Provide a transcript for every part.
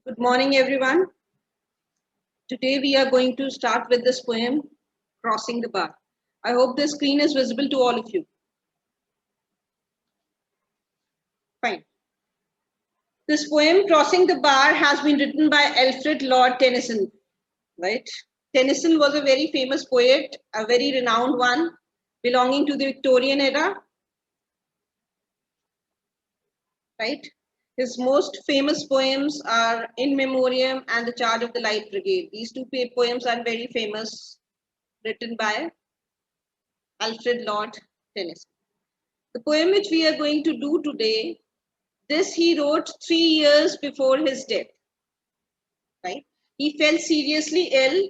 Good morning, everyone. Today we are going to start with this poem, Crossing the Bar. I hope the screen is visible to all of you. Fine. This poem, Crossing the Bar, has been written by Alfred Lord Tennyson, right? Tennyson was a very famous poet, a very renowned one, belonging to the Victorian era, right? His most famous poems are In Memoriam and The Charge of the Light Brigade. These two poems are very famous, written by Alfred Lord Tennyson. The poem which we are going to do today, this he wrote 3 years before his death, right? He fell seriously ill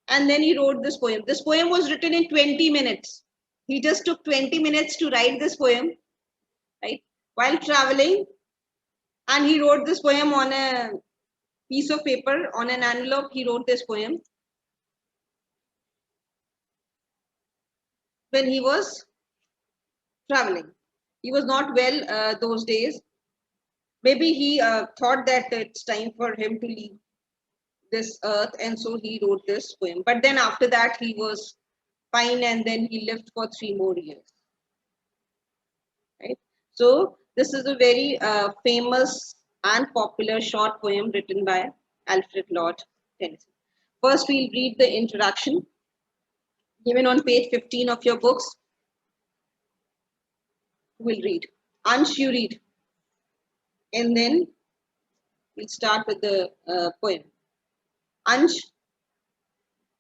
and then he wrote this poem. This poem was written in 20 minutes. He just took 20 minutes to write this poem, right? While traveling, and he wrote this poem on a piece of paper, on an envelope, he wrote this poem when he was traveling. He was not well those days. Maybe he thought that it's time for him to leave this earth, and so he wrote this poem. But then after that, he was fine, and then he lived for 3 more years. Right. So this is a very famous and popular short poem written by Alfred Lord Tennyson. First, we'll read the introduction given on page 15 of your books. We'll read. Ansh, you read, and then we'll start with the poem. Ansh,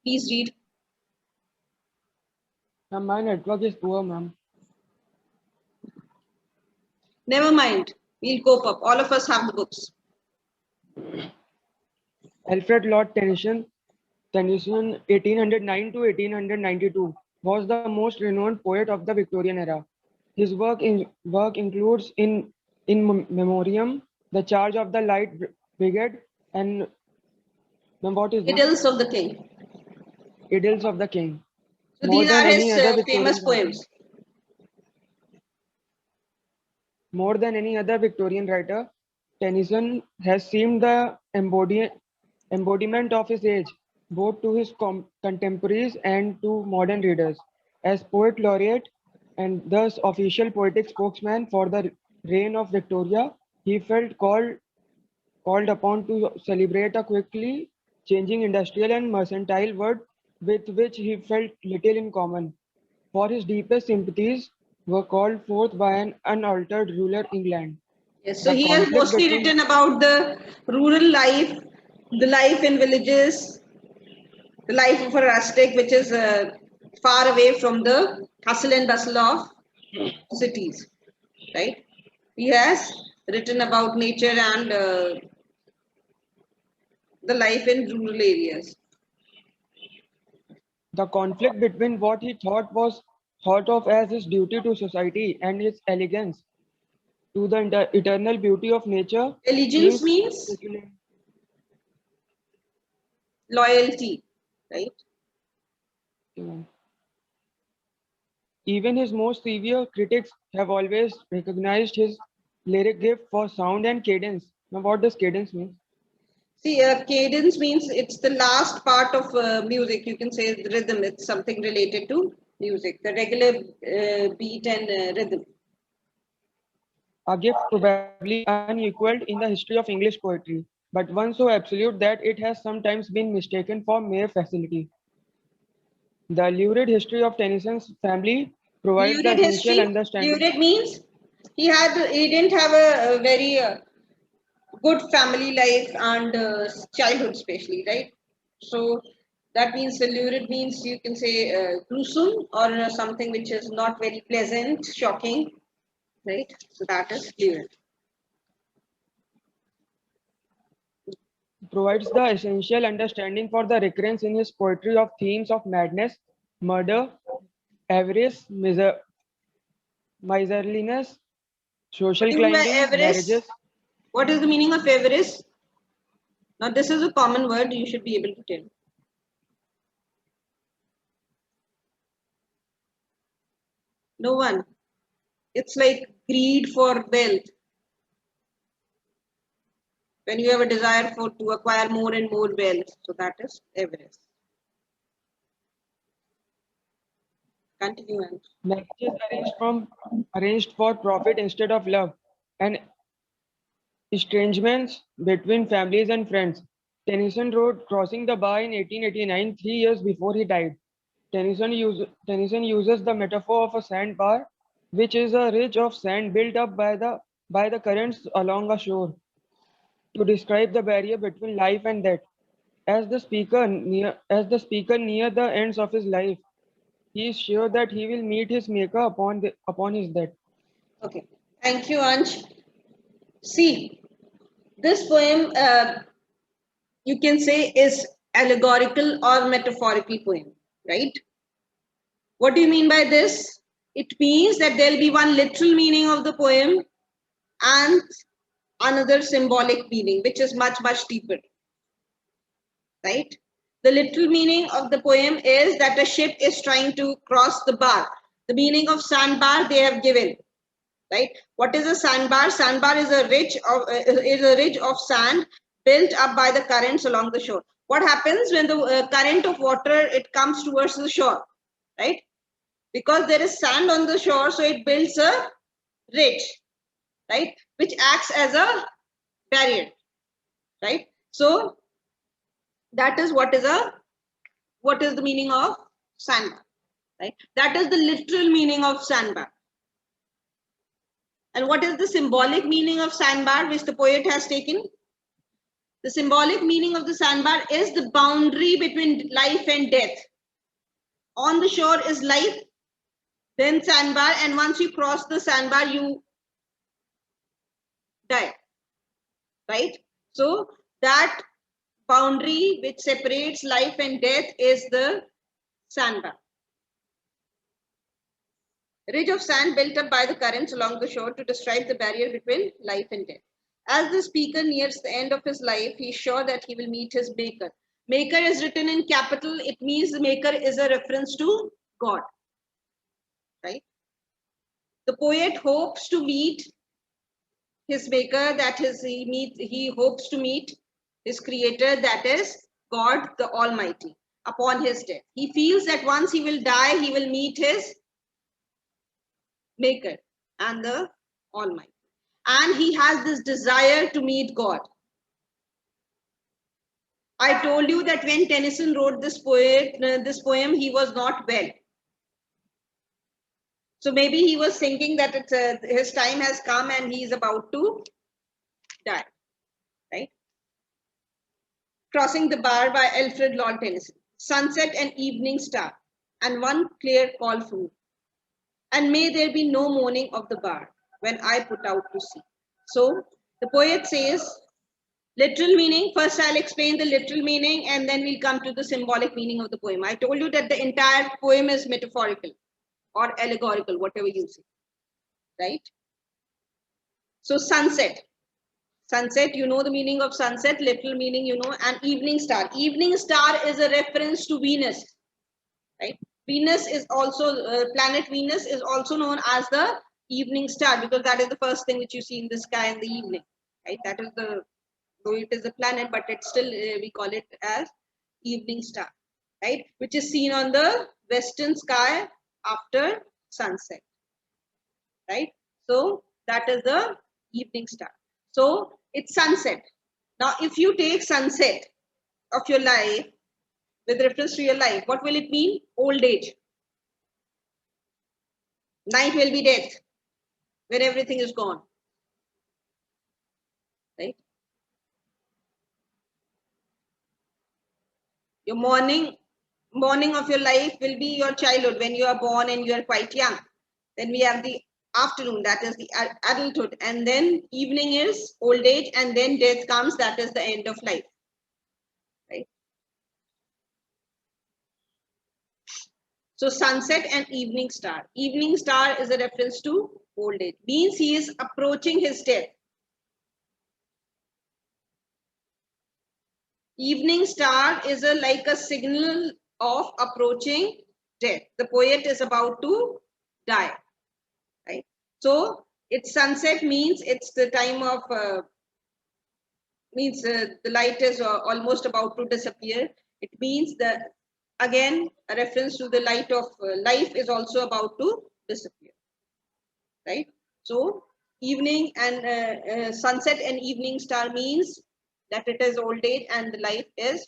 please read. Ma'am, my network is poor, ma'am. Never mind. We'll cope up. All of us have the books. Alfred Lord Tennyson, 1809 to 1892, was the most renowned poet of the Victorian era. His work includes in Memoriam, The Charge of the Light Brigade, and what is that? Idylls of the King. Idylls of the King. So More these than are any his other famous Victorian writer, poems. more than any other Victorian writer, Tennyson has seemed the embodiment of his age, both to his contemporaries and to modern readers. As poet laureate and thus official poetic spokesman for the reign of Victoria, he felt called upon to celebrate a quickly changing industrial and mercantile world with which he felt little in common. For his deepest sympathies were called forth by an unaltered ruler England. Yes, so The he has conflict mostly between written about the rural life, the life in villages, the life of a rustic, which is far away from the hustle and bustle of cities, right? He has written about nature and the life in rural areas. the conflict between what he thought of as his duty to society and his elegance to the eternal beauty of nature Allegiance seems means loyalty, right? even his most severe critics have always recognized his lyric gift for sound and cadence. Now, what does cadence mean? See, cadence means it's the last part of music. You can say the rhythm. It's something related to music, the regular beat and rhythm. A gift probably unequaled in the history of English poetry, but one so absolute that it has sometimes been mistaken for mere facility. The lurid history of Tennyson's family provides the Lurid essential history. understanding. Lurid means he didn't have a very good family life and childhood, especially, right? So that means lurid means you can say gruesome or something which is not very pleasant, shocking, right? So that is lurid. Provides the essential understanding for the recurrence in his poetry of themes of madness, murder, avarice, miserliness, What social do you mean by climbing, avarice? marriages. What is the meaning of avarice? Now this is a common word, you should be able to tell. No one. It's like greed for wealth. when you have a desire to acquire more and more wealth. So that is avarice. Continue. Marriages arranged for profit instead of love, and estrangements between families and friends. Tennyson wrote Crossing the Bar in 1889, 3 years before he died. Tennyson uses the metaphor of a sandbar, which is a ridge of sand built up by the currents along a shore, to describe the barrier between life and death. As the speaker near the ends of his life, he is sure that he will meet his maker upon his death. Okay. Thank you, Ansh. See, this poem, you can say, is allegorical or metaphorical poem, right? What do you mean by this? It means that there'll be one literal meaning of the poem and another symbolic meaning, which is much, much deeper, right? The literal meaning of the poem is that a ship is trying to cross the bar. The meaning of sandbar they have given, right? What is a sandbar? Sandbar is a ridge of sand built up by the currents along the shore. What happens when the current of water it comes towards the shore, right? Because there is sand on the shore, so it builds a ridge, right, which acts as a barrier, right? So that is what is the meaning of sandbar, right? That is the literal meaning of sandbar. And what is the symbolic meaning of sandbar which the poet has taken? The symbolic meaning of the sandbar is the boundary between life and death. On the shore is life, then sandbar, and once you cross the sandbar, you die, right? So that boundary which separates life and death is the sandbar. Ridge of sand built up by the currents along the shore to describe the barrier between life and death. As the speaker nears the end of his life, he is sure that he will meet his maker. Maker is written in capital. It means the maker is a reference to God, right? The poet hopes to meet his maker, that is, he hopes to meet his creator, that is God the Almighty, upon his death. He feels that once he will die, he will meet his maker and the Almighty. And he has this desire to meet God. I told you that when Tennyson wrote this poem, he was not well. So maybe he was thinking that his time has come and he is about to die, right? Crossing the Bar by Alfred Lord Tennyson. Sunset and evening star, and one clear call for me. And may there be no mourning of the bar when I put out to sea. So the poet says, literal meaning. First, I'll explain the literal meaning and then we'll come to the symbolic meaning of the poem. I told you that the entire poem is metaphorical or allegorical, whatever you say, right? So sunset. Sunset, you know the meaning of sunset, literal meaning, you know, and evening star. Evening star is a reference to Venus, right? Venus is also, planet Venus is also known as the evening star because that is the first thing which you see in the sky in the evening, right? That is the, though it is a planet, but it's still, we call it as evening star, right? Which is seen on the western sky after sunset, right? So that is the evening star. So it's sunset. Now, if you take sunset of your life with reference to your life, what will it mean? Old age. Night will be death, where everything is gone, right? Your morning of your life will be your childhood when you are born and you are quite young. Then we have the afternoon, that is the adulthood, and then evening is old age, and then death comes, that is the end of life, right? So sunset and evening star. Evening star is a reference to old age, means he is approaching his death. Evening star is like a signal of approaching death. The poet is about to die, right? So it's sunset means it's the time of means the light is almost about to disappear. It means that again a reference to the light of life is also about to disappear, right? So evening and sunset and evening star means that it is old age and the life is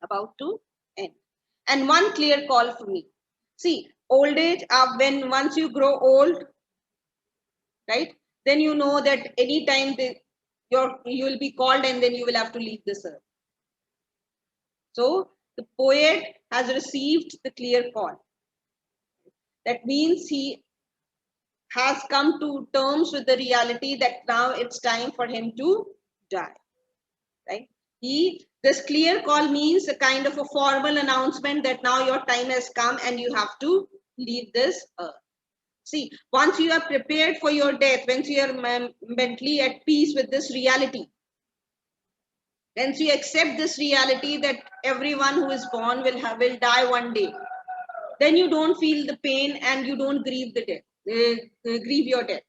about to end. And one clear call for me. See, old age, when once you grow old, right, then you know that anytime you will be called and then you will have to leave this earth. So the poet has received the clear call. That means he has come to terms with the reality that now it's time for him to die, right? This clear call means a kind of a formal announcement that now your time has come and you have to leave this earth. See, once you are prepared for your death, once you are mentally at peace with this reality, once you accept this reality that everyone who is born will die one day, then you don't feel the pain and you don't grieve the death, grieve your death.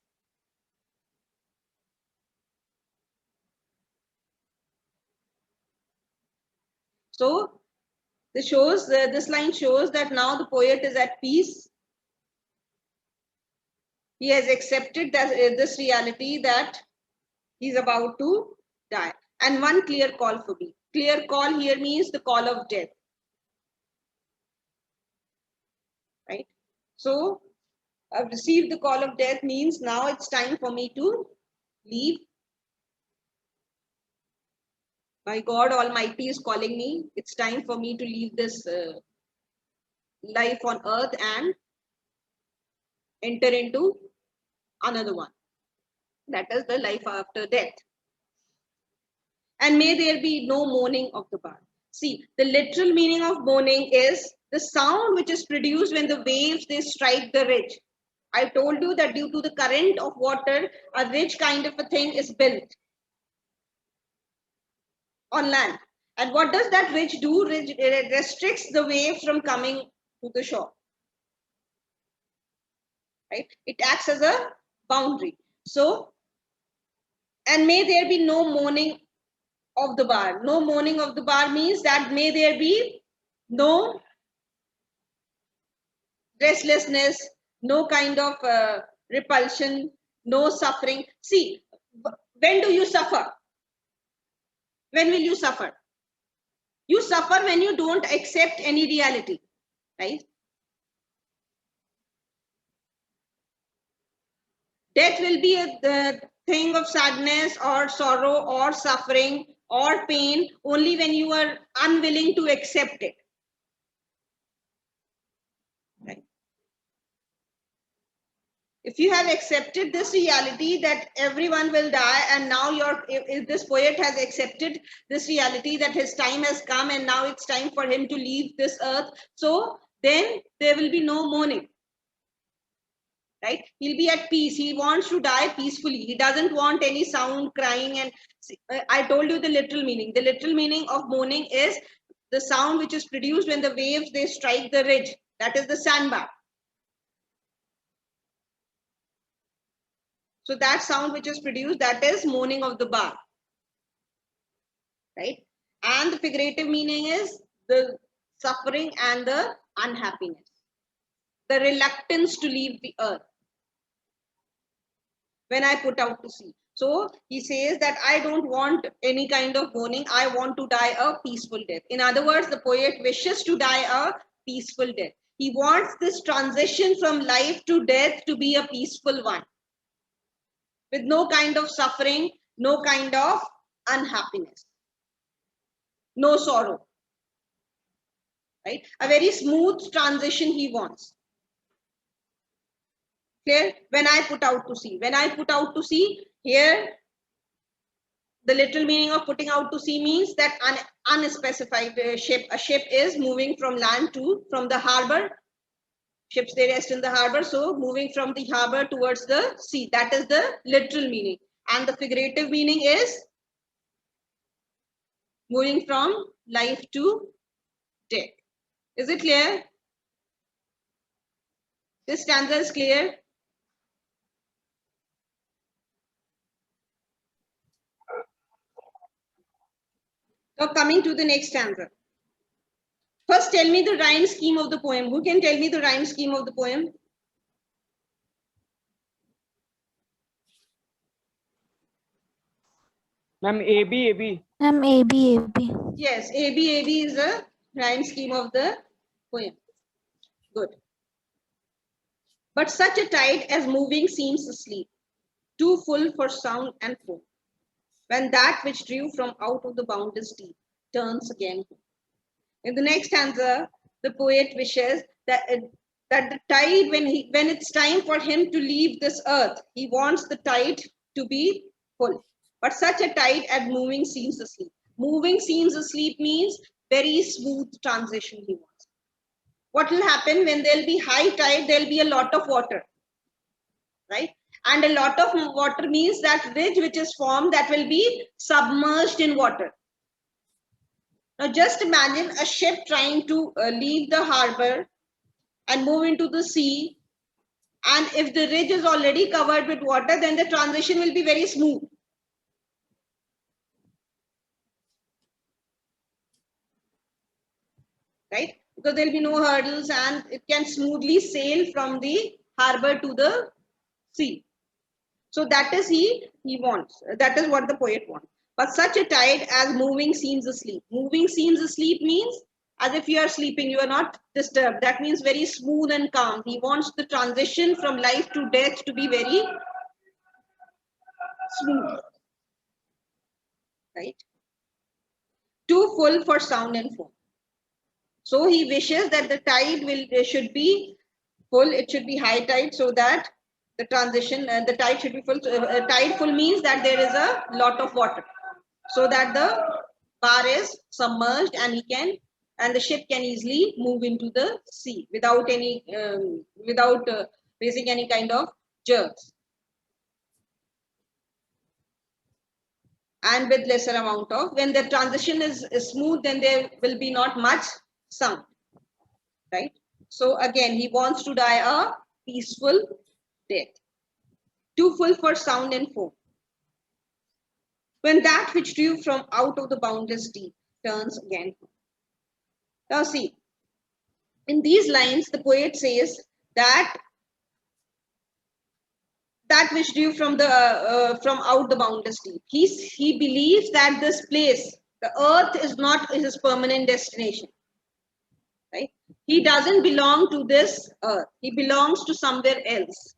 So this line shows that now the poet is at peace. He has accepted that this reality that he's about to die. And one clear call for me. Clear call here means the call of death. Right? So I've received the call of death means now it's time for me to leave. My God Almighty is calling me. It's time for me to leave this life on earth and enter into another one. That is the life after death. And may there be no moaning of the bar. See, the literal meaning of moaning is the sound which is produced when the waves they strike the ridge. I told you that due to the current of water, a ridge kind of a thing is built on land. And what does that ridge do? It restricts the waves from coming to the shore. Right? It acts as a boundary. So, and may there be no moaning of the bar. No moaning of the bar means that may there be no restlessness, no kind of repulsion, no suffering. See, when do you suffer? When will you suffer? You suffer when you don't accept any reality, right? Death will be a thing of sadness or sorrow or suffering or pain only when you are unwilling to accept it. Right? If you have accepted this reality that everyone will die, and now if this poet has accepted this reality that his time has come and now it's time for him to leave this earth, so then there will be no mourning. Right? He'll be at peace. He wants to die peacefully. He doesn't want any sound, crying. And I told you the literal meaning. The literal meaning of mourning is the sound which is produced when the waves they strike the ridge. That is the sandbar. So that sound which is produced, that is moaning of the bar. Right? And the figurative meaning is the suffering and the unhappiness. The reluctance to leave the earth. When I put out to sea. So he says that I don't want any kind of mourning. I want to die a peaceful death. In other words, the poet wishes to die a peaceful death. He wants this transition from life to death to be a peaceful one. With no kind of suffering, no kind of unhappiness, no sorrow. Right? A very smooth transition he wants. Clear? When I put out to sea. When I put out to sea, here the literal meaning of putting out to sea means that an unspecified ship. A ship is moving from land from the harbor. Ships they rest in the harbor. So moving from the harbor towards the sea. That is the literal meaning. And the figurative meaning is moving from life to death. Is it clear? This stanza is clear. coming to the next stanza. First, tell me the rhyme scheme of the poem. Who can tell me the rhyme scheme of the poem? Ma'am, AB, AB. Ma'am, AB, AB. Yes, AB, AB is a rhyme scheme of the poem. Good. But such a tide as moving seems asleep, too full for sound and foam. When that which drew from out of the boundless deep turns again home. In the next stanza, the poet wishes that the tide, when it's time for him to leave this earth, he wants the tide to be full. But such a tide as moving seems asleep. Moving seems asleep means very smooth transition he wants. What will happen when there'll be high tide? There'll be a lot of water, right? And a lot of water means that ridge which is formed, that will be submerged in water. Now just imagine a ship trying to leave the harbor and move into the sea. And if the ridge is already covered with water, then the transition will be very smooth. Right? Because there will be no hurdles and it can smoothly sail from the harbor to the sea. So that is he wants. That is what the poet wants. But such a tide as moving seems asleep. Moving seems asleep means as if you are sleeping, you are not disturbed. That means very smooth and calm. He wants the transition from life to death to be very smooth. Right? Too full for sound and foam. So he wishes that the tide should be full. It should be high tide so that the transition, the tide should be full. Tide full means that there is a lot of water, so that the bar is submerged and the ship can easily move into the sea without facing any kind of jerks, and with lesser amount of, when the transition is smooth, then there will be not much sound, right? So again, he wants to die a peaceful death, too full for sound and foam. When that which drew from out of the boundless deep turns again. Now see, in these lines, the poet says that which drew from out the boundless deep. He believes that this place, the earth, is not his permanent destination. Right? He doesn't belong to this earth. He belongs to somewhere else.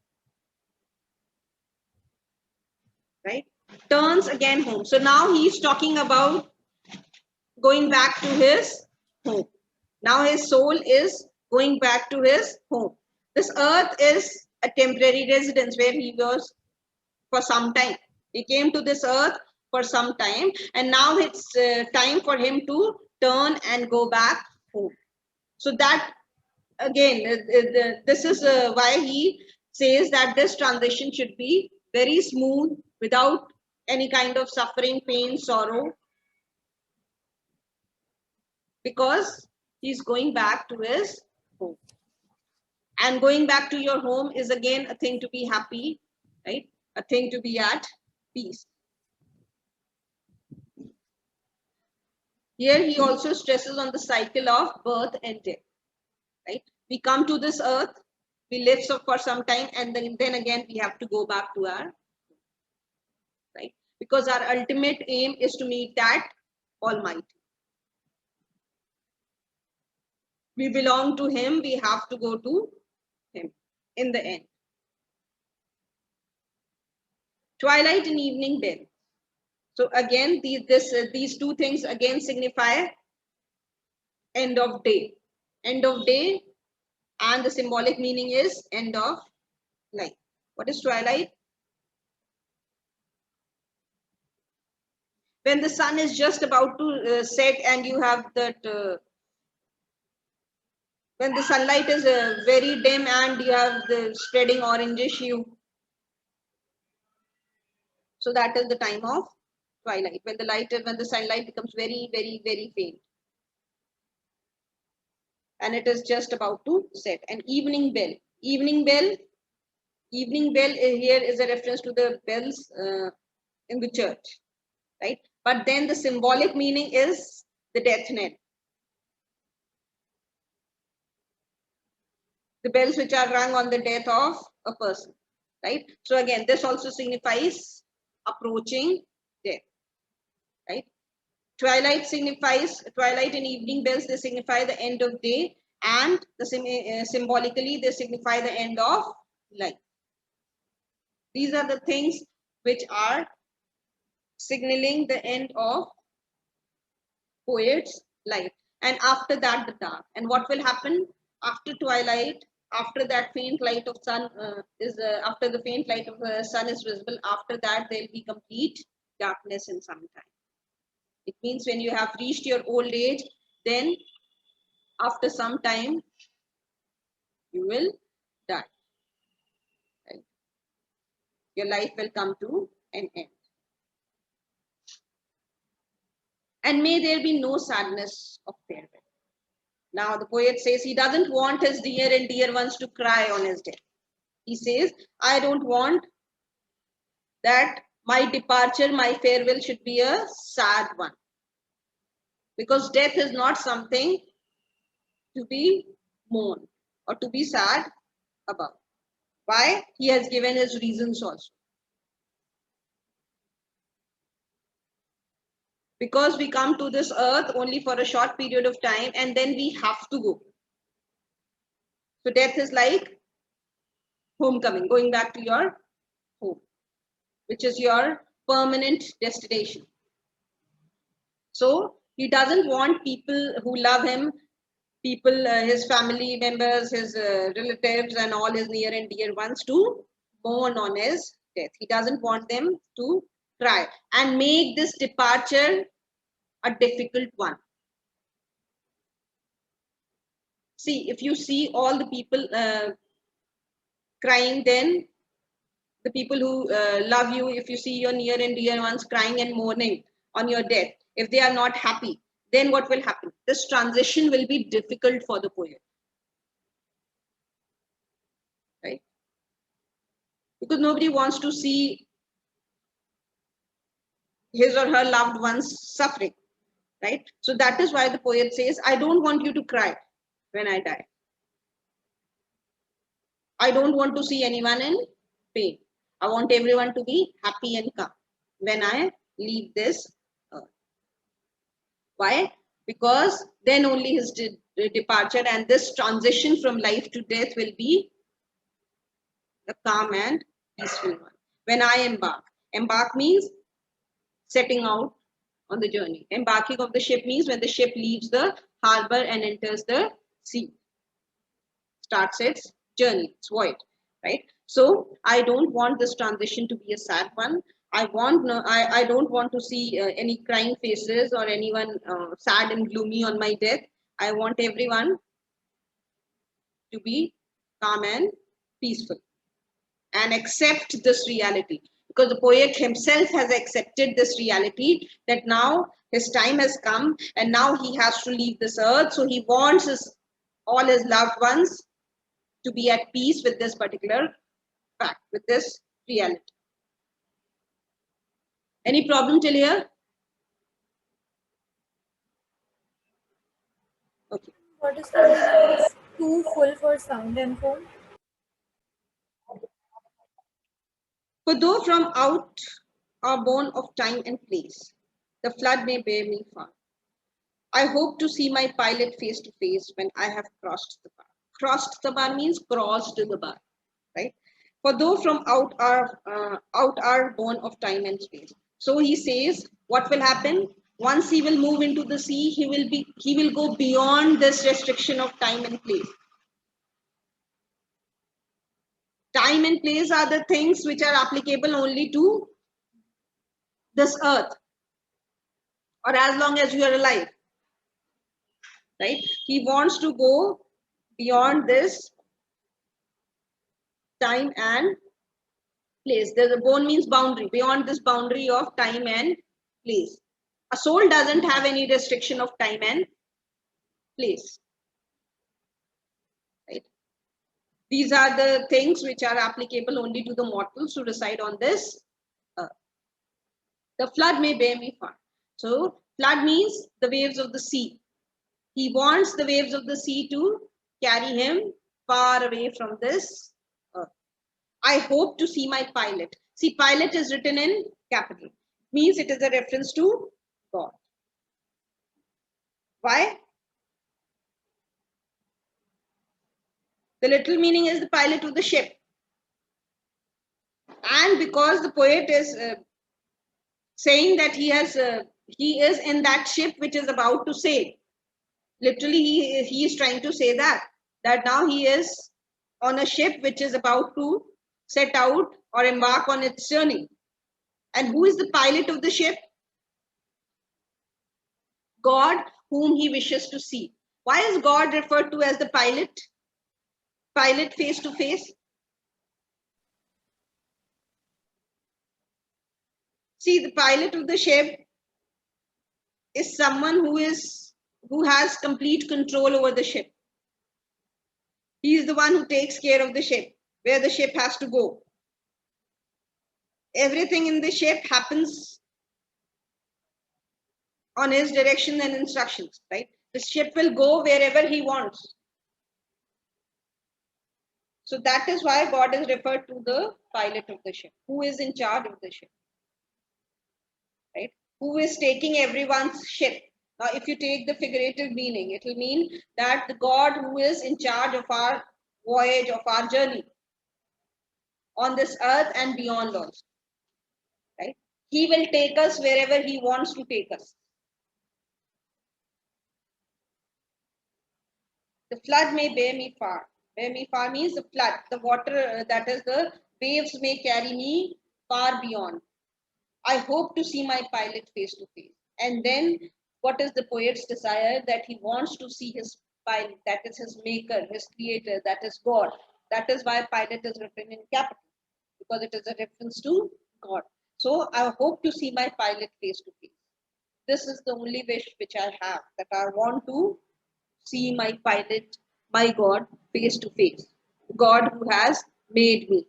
Right? Turns again home. So now he's talking about going back to his home. Now his soul is going back to his home. This earth is a temporary residence where he was for some time. He came to this earth for some time, and now it's time for him to turn and go back home. So that again, this is why he says that this transition should be very smooth, without any kind of suffering, pain, sorrow, because he's going back to his home. And going back to your home is again a thing to be happy, right? A thing to be at peace. Here he also stresses on the cycle of birth and death, right? We come to this earth, we live for some time, and then again we have to go back to our, right? Because our ultimate aim is to meet that Almighty. We belong to him, we have to go to him in the end. Twilight and evening bell. So again, these two things again signify end of day. End of day, and the symbolic meaning is end of life. What is twilight? When the sun is just about to set and you have that, when the sunlight is very dim and you have the spreading orangish hue. So that is the time of twilight, when the sunlight becomes very, very, very faint. And it is just about to set. And evening bell. Evening bell here is a reference to the bells in the church, right? But then the symbolic meaning is the death knell. The bells which are rung on the death of a person, right? So again, this also signifies approaching death, right? Twilight signifies, twilight and evening bells, they signify the end of day, and symbolically they signify the end of life. These are the things which are signaling the end of poet's life. And after that, the dark. And what will happen after twilight? After that faint light of sun after the faint light of the sun is visible, after that there will be complete darkness in some time. It means when you have reached your old age, then after some time you will die. Right? Your life will come to an end. And may there be no sadness of farewell. Now the poet says he doesn't want his dear and dear ones to cry on his death. He says, I don't want that my departure, my farewell should be a sad one. Because death is not something to be mourned or to be sad about. Why? He has given his reasons also. Because we come to this earth only for a short period of time and then we have to go. So death is like homecoming, going back to your home, which is your permanent destination. So he doesn't want people who love him, people, his family members, his relatives and all his near and dear ones to mourn on his death. He doesn't want them to cry and make this departure a difficult one. See, if you see all the people crying, then the people who love you, if you see your near and dear ones crying and mourning on your death, if they are not happy, then what will happen? This transition will be difficult for the poet. Right? Because nobody wants to see his or her loved ones suffering. Right? So that is why the poet says, I don't want you to cry when I die. I don't want to see anyone in pain. I want everyone to be happy and calm when I leave this earth. Why? Because then only his departure and this transition from life to death will be a calm and peaceful one. When I embark means setting out on the journey. Embarking of the ship means when the ship leaves the harbor and enters the sea, starts its journey, its voyage, right? So I don't want this transition to be a sad one. I don't want to see any crying faces or anyone sad and gloomy on my death. I want everyone to be calm and peaceful and accept this reality, because the poet himself has accepted this reality that now his time has come and now he has to leave this earth. So he wants all his loved ones to be at peace with this particular fact, with this reality. Any problem till here? Okay. What is the meaning of too full for sound and form? For though from out are born of time and place, the flood may bear me far. I hope to see my pilot face to face when I have crossed the bar. Crossed the bar means crossed the bar, right? For though from out are born of time and space. So he says, what will happen? Once he will move into the sea, he will go beyond this restriction of time and place. Time and place are the things which are applicable only to this earth, or as long as you are alive, right? He wants to go beyond this time and place. The bone means boundary, beyond this boundary of time and place. A soul doesn't have any restriction of time and place, right? These are the things which are applicable only to the mortals who reside on this earth. The flood may bear me far. So Flood means the waves of the sea. He wants the waves of the sea to carry him far away from this earth. I hope to see my pilot. See, pilot is written in capital. Means it is a reference to God. Why? The literal meaning is the pilot of the ship. And because the poet is saying that he is in that ship which is about to sail. Literally, he is trying to say that now he is on a ship which is about to set out or embark on its journey. And who is the pilot of the ship? God, whom he wishes to see. Why is God referred to as the pilot? Pilot face to face. See, the pilot of the ship is someone who has complete control over the ship. He is the one who takes care of the ship, where the ship has to go. Everything in the ship happens on his direction and instructions, right? The ship will go wherever he wants. So that is why God is referred to the pilot of the ship, who is in charge of the ship, right? Who is taking everyone's ship. Now, if you take the figurative meaning, it will mean that the God who is in charge of our voyage, of our journey on this earth and beyond also, right? He will take us wherever he wants to take us. The flood may bear me far. Bear me far means the flood, the water, that is the waves may carry me far beyond. I hope to see my pilot face to face. And then what is the poet's desire? That he wants to see his pilot, that is his maker, his creator, that is God. That is why pilot is written in capital, because it is a reference to God. So I hope to see my pilot face to face. This is the only wish which I have, that I want to see my pilot, my God, face to face. God who has made me,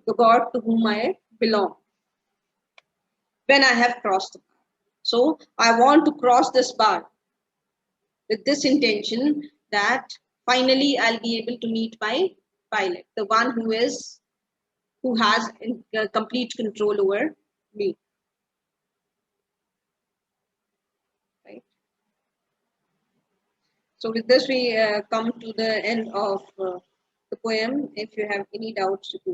the God to whom I belong, when I have crossed the bar. So I want to cross this bar with this intention that finally I'll be able to meet my pilot, the one who has complete control over me. Right. So with this, we come to the end of the poem. If you have any doubts, you can